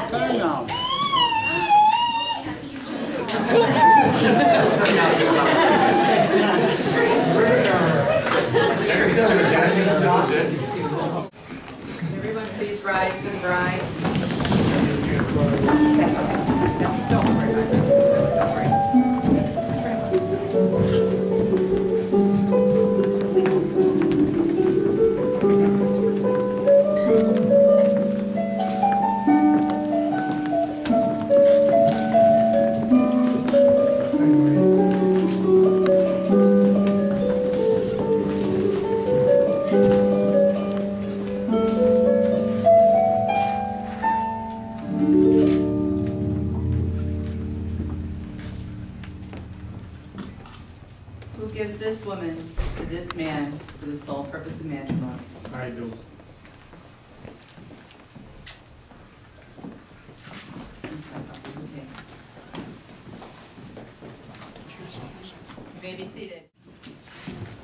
time now. Everyone please rise for the bride. Don't worry about it. Don't worry. Who gives this woman to this man for the sole purpose of matrimony? I do. You may be seated.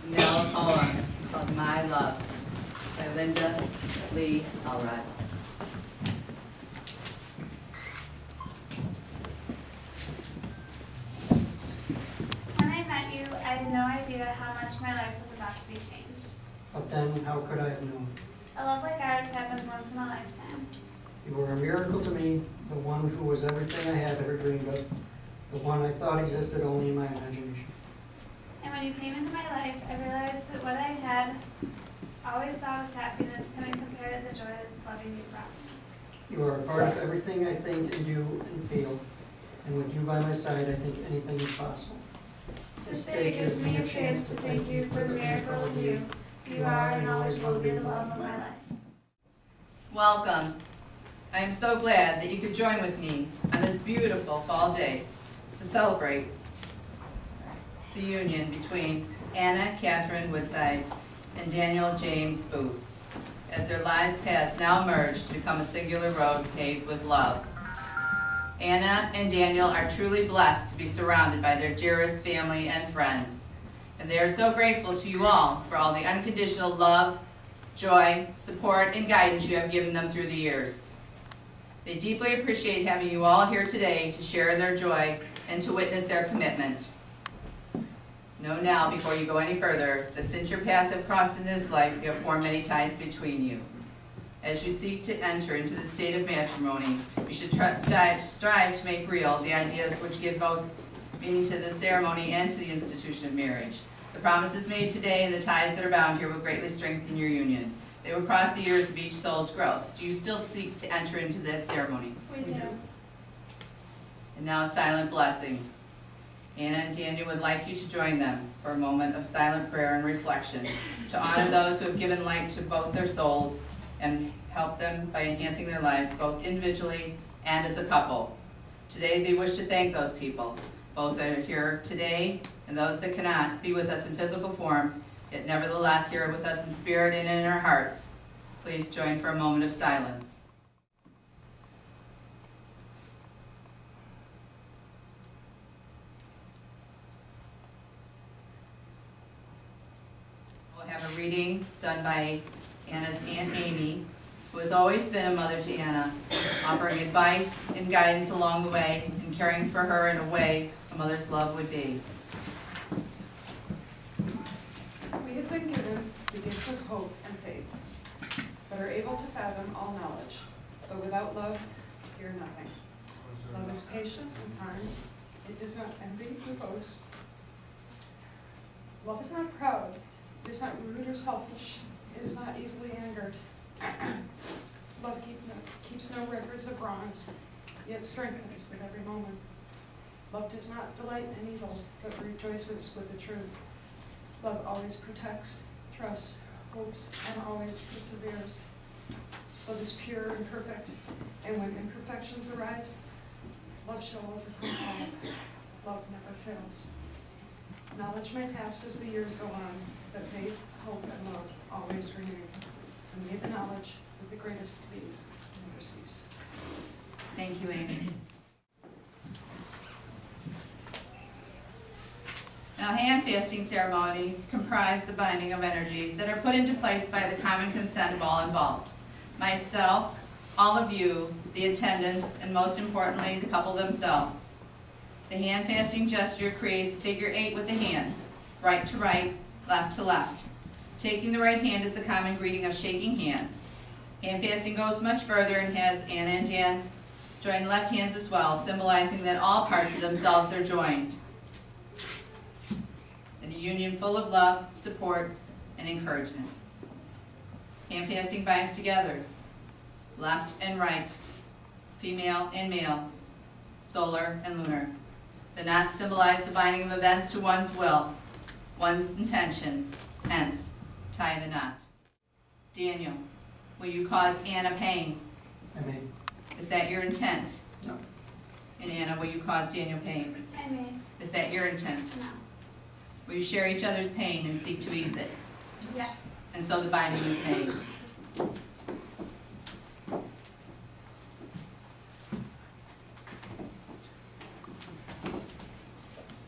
Now a poem called My Love by Linda Lee Elrod. When I met you, I had no idea how much my life was about to be changed. But then, how could I have known? A love like ours happens once in a lifetime. You were a miracle to me, the one who was everything I had ever dreamed of, the one I thought existed only in my imagination. And when you came into my life, I realized that what I had always thought was happiness couldn't compare to the joy that loving you brought me. You are a part of everything I think and do and feel, and with you by my side, I think anything is possible. This day gives me a chance to thank you for the miracle of you. You are and always will be the love of my life. Welcome. I am so glad that you could join with me on this beautiful fall day to celebrate the union between Anna Catherine Woodside and Daniel James Booth, as their lives paths now merge to become a singular road paved with love. Anna and Daniel are truly blessed to be surrounded by their dearest family and friends, and they are so grateful to you all for all the unconditional love, joy, support, and guidance you have given them through the years. They deeply appreciate having you all here today to share in their joy and to witness their commitment. Know now, before you go any further, that since your paths have crossed in this life, you have formed many ties between you. As you seek to enter into the state of matrimony, you should strive to make real the ideas which give both meaning to the ceremony and to the institution of marriage. The promises made today and the ties that are bound here will greatly strengthen your union. They will cross the years of each soul's growth. Do you still seek to enter into that ceremony? We do. And now a silent blessing. Anna and Daniel would like you to join them for a moment of silent prayer and reflection to honor those who have given light to both their souls and help them by enhancing their lives both individually and as a couple. Today they wish to thank those people, both that are here today and those that cannot be with us in physical form, yet nevertheless here with us in spirit and in our hearts. Please join for a moment of silence. We'll have a reading done by Anna's Aunt Amy, who has always been a mother to Anna, offering advice and guidance along the way and caring for her in a way a mother's love would be. We have been given the gift of hope and faith, but are able to fathom all knowledge. But without love, we are nothing. Love is patient and kind. It does not envy or boast. Love is not proud. It is not rude or selfish. It is not easily angered. Love keeps no records of wrongs, yet strengthens with every moment. Love does not delight in evil, but rejoices with the truth. Love always protects, trusts, hopes, and always perseveres. Love is pure and perfect, and when imperfections arise, love shall overcome all. Love never fails. Knowledge may pass as the years go on, but faith, hope, and love always remain. And may the knowledge of the greatest of these never cease. Thank you, Amy. Now, hand-fasting ceremonies comprise the binding of energies that are put into place by the common consent of all involved. Myself, all of you, the attendants, and most importantly, the couple themselves. The hand fasting gesture creates a figure 8 with the hands, right to right, left to left. Taking the right hand is the common greeting of shaking hands. Hand fasting goes much further and has Anna and Dan join left hands as well, symbolizing that all parts of themselves are joined in a union full of love, support, and encouragement. Hand fasting binds together, left and right, female and male, solar and lunar. The knots symbolize the binding of events to one's will, one's intentions, hence, tie the knot. Daniel, will you cause Anna pain? I may. Is that your intent? No. And Anna, will you cause Daniel pain? I may. Is that your intent? No. Will you share each other's pain and seek to ease it? Yes. And so the binding is made.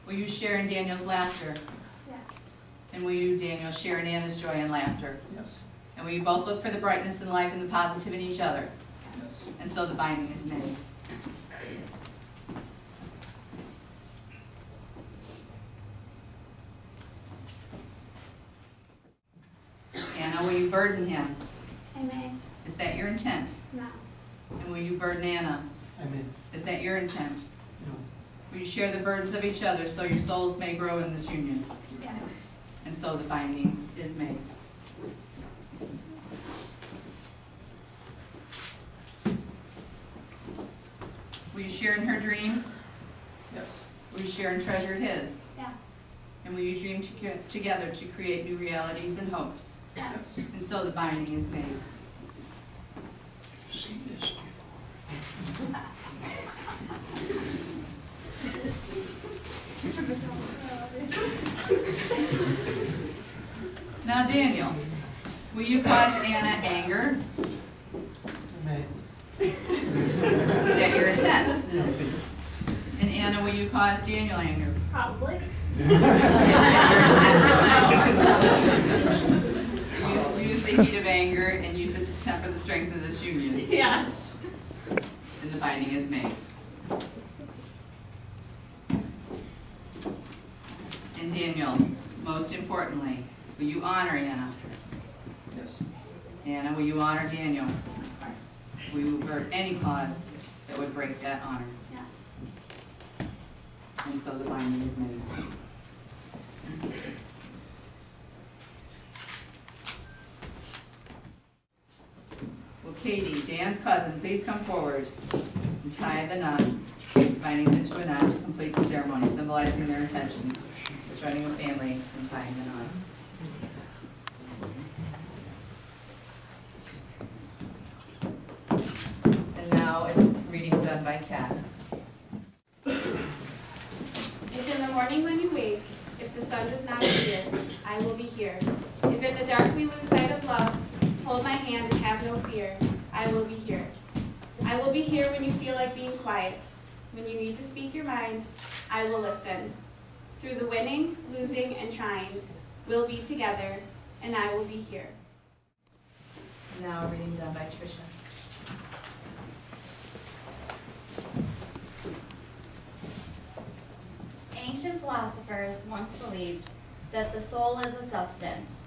Will you share in Daniel's laughter? Yes. And will you, Daniel, share in Anna's joy and laughter? Yes. And will you both look for the brightness in life and the positive in each other? Yes. And so the binding is made. Anna, will you burden him? I may. Is that your intent? No. And will you burden Anna? I may. Is that your intent? No. Will you share the burdens of each other so your souls may grow in this union? Yes. And so the binding is made. Will you share in her dreams? Yes. Will you share and treasure his? Yes. And will you dream together to create new realities and hopes? Yes. And so the binding is made. Seen this before. Now Daniel, will you cause Anna anger? I may. Is that your intent? And Anna, will you cause Daniel anger? Probably. Use the heat of anger and use it to temper the strength of this union. Yes. And the binding is made. And Daniel, most importantly, will you honor Anna? Yes. Anna, will you honor Daniel? Of course. Will you avert any cause that would break that honor? Yes. And so the binding is made. Will Katie, Dan's cousin, please come forward and tie the knot, bindings into a knot to complete the ceremony, symbolizing their intentions for joining a family and tying the knot. And now a reading done by Kat. If in the morning when you wake, if the sun does not appear, I will be here. If in the dark we lose sight of love, hold my hand and have no fear. I will be here. I will be here when you feel like being quiet. When you need to speak your mind, I will listen. Through the winning, losing, and trying, we'll be together, and I will be here. Now a reading done by Tricia. Ancient philosophers once believed that the soul is a substance.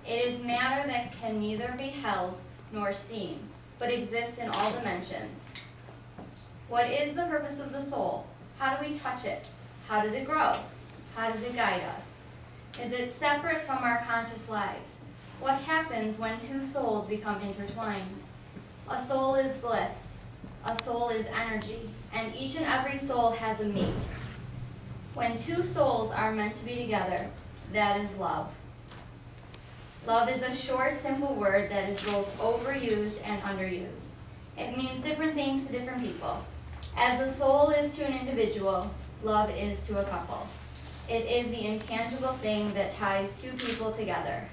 It is matter that can neither be held nor seen, but exists in all dimensions. What is the purpose of the soul? How do we touch it? How does it grow? How does it guide us? Is it separate from our conscious lives? What happens when two souls become intertwined? A soul is bliss. A soul is energy, and each and every soul has a mate. When two souls are meant to be together, that is love. Love is a short, simple word that is both overused and underused. It means different things to different people. As a soul is to an individual, love is to a couple. It is the intangible thing that ties two people together.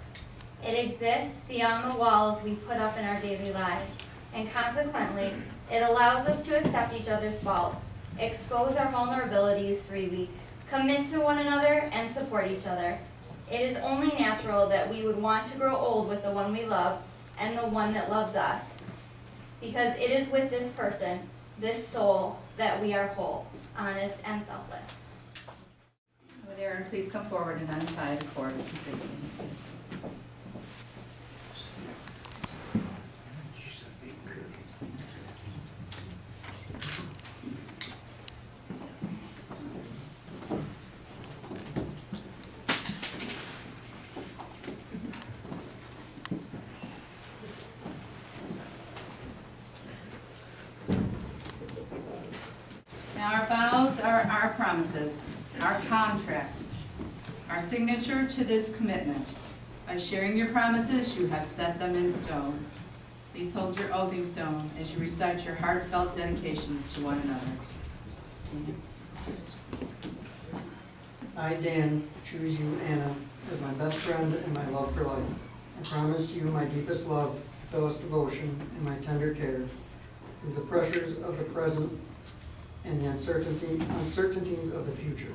It exists beyond the walls we put up in our daily lives, and consequently, it allows us to accept each other's faults, expose our vulnerabilities freely, commit to one another, and support each other. It is only natural that we would want to grow old with the one we love and the one that loves us. because it is with this person, this soul, that we are whole, honest, and selfless. Would Aaron please come forward and untie the cord completely? Now our vows are our promises, our contract, our signature to this commitment. By sharing your promises, you have set them in stone. Please hold your oathing stone as you recite your heartfelt dedications to one another. I, Dan, choose you, Anna, as my best friend and my love for life. I promise you my deepest love, filial devotion, and my tender care. Through the pressures of the present and the uncertainties of the future.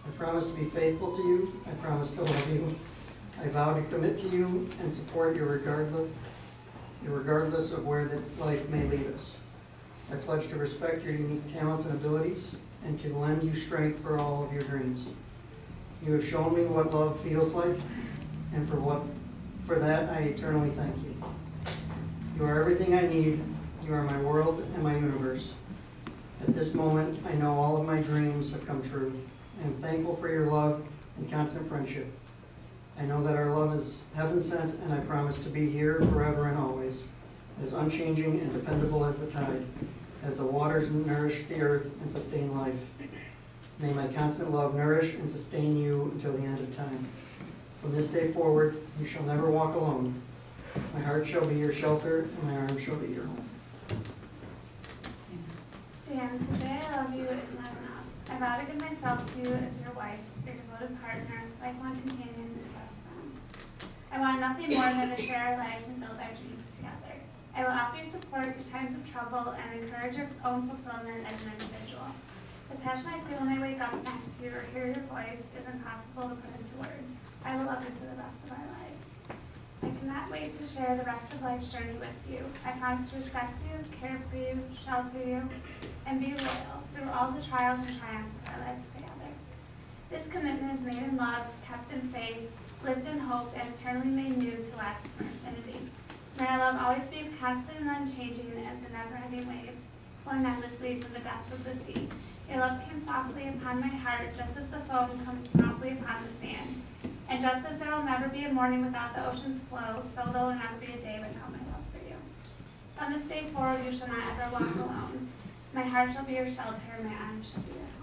I promise to be faithful to you. I promise to love you. I vow to commit to you and support you regardless of where life may lead us. I pledge to respect your unique talents and abilities and to lend you strength for all of your dreams. You have shown me what love feels like, and for that I eternally thank you. You are everything I need. You are my world and my universe. At this moment, I know all of my dreams have come true. I am thankful for your love and constant friendship. I know that our love is heaven sent, and I promise to be here forever and always, as unchanging and dependable as the tide, as the waters nourish the earth and sustain life. May my constant love nourish and sustain you until the end of time. From this day forward, you shall never walk alone. My heart shall be your shelter, and my arms shall be your home. Dan, to say I love you is not enough. I vow to give myself to you as your wife, your devoted partner, lifelong companion, and best friend. I want nothing more than to share our lives and build our dreams together. I will offer you support in times of trouble and encourage your own fulfillment as an individual. The passion I feel when I wake up next to you or hear your voice is impossible to put into words. I will love you for the rest of our lives. I cannot wait to share the rest of life's journey with you. I promise to respect you, care for you, shelter you, and be loyal through all the trials and triumphs of our lives together. This commitment is made in love, kept in faith, lived in hope, and eternally made new to last for infinity. May our love always be as constant and unchanging as the never-ending waves, flowing endlessly from the depths of the sea. Your love came softly upon my heart, just as the foam comes softly upon the sand. And just as there will never be a morning without the ocean's flow, so there will never be a day without my love for you. From this day forward, you shall not ever walk alone. My heart shall be your shelter, my arms shall be your home.